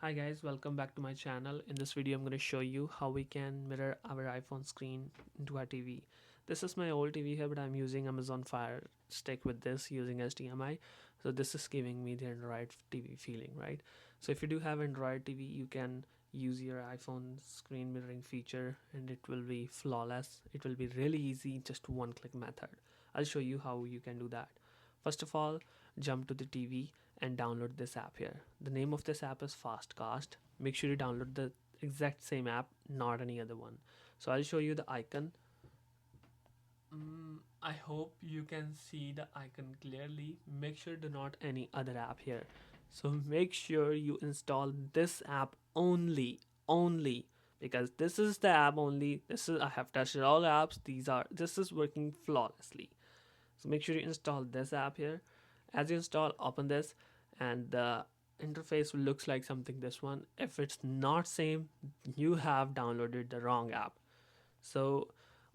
Hi guys, welcome back to my channel. In this video I'm going to show you how we can mirror our iPhone screen into our TV. This is my old TV here, but I'm using Amazon Fire Stick with this using HDMI. So this is giving me the Android TV feeling, right? So if you do have Android TV, you can use your iPhone screen mirroring feature and it will be flawless. It will be really easy, just one click method. I'll show you how you can do that. First of all, jump to the TV and download this app here. The name of this app is Fastcast. Make sure you download the exact same app, not any other one. So I'll show you the icon. I hope you can see the icon clearly. Make sure do not any other app here. So make sure you install this app only because this is the app only. This is I have tested all apps. This is working flawlessly. So make sure you install this app here. As you install, open this and the interface looks like something this one. If it's not same, you have downloaded the wrong app. So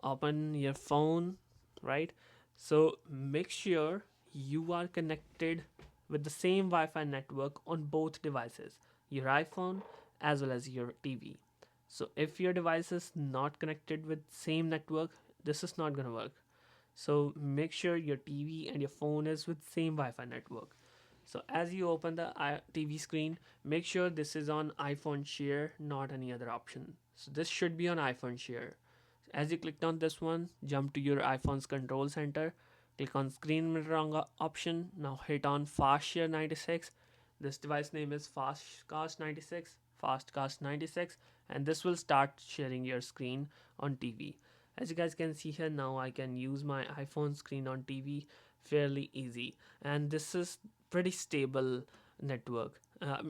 open your phone, right? So make sure you are connected with the same Wi-Fi network on both devices, your iPhone as well as your TV. So if your device is not connected with same network, this is not gonna work. So make sure your TV and your phone is with same Wi-Fi network. So as you open the TV screen, make sure this is on iPhone share, not any other option. So this should be on iPhone share. As you clicked on this one, jump to your iPhone's control center, click on screen mirroring option. Now hit on Fast Share 96. This device name is Fastcast 96, Fastcast 96, and this will start sharing your screen on TV. As you guys can see here, now I can use my iPhone screen on TV fairly easy, and this is pretty stable network.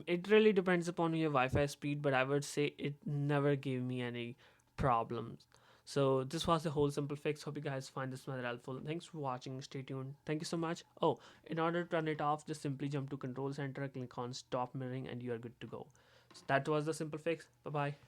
It really depends upon your Wi-Fi speed, but I would say it never gave me any problems. So this was the whole simple fix. Hope you guys find this method helpful. Thanks for watching. Stay tuned. Thank you so much. Oh, in order to turn it off, just simply jump to control center, click on stop mirroring, and you are good to go. So that was the simple fix. Bye bye.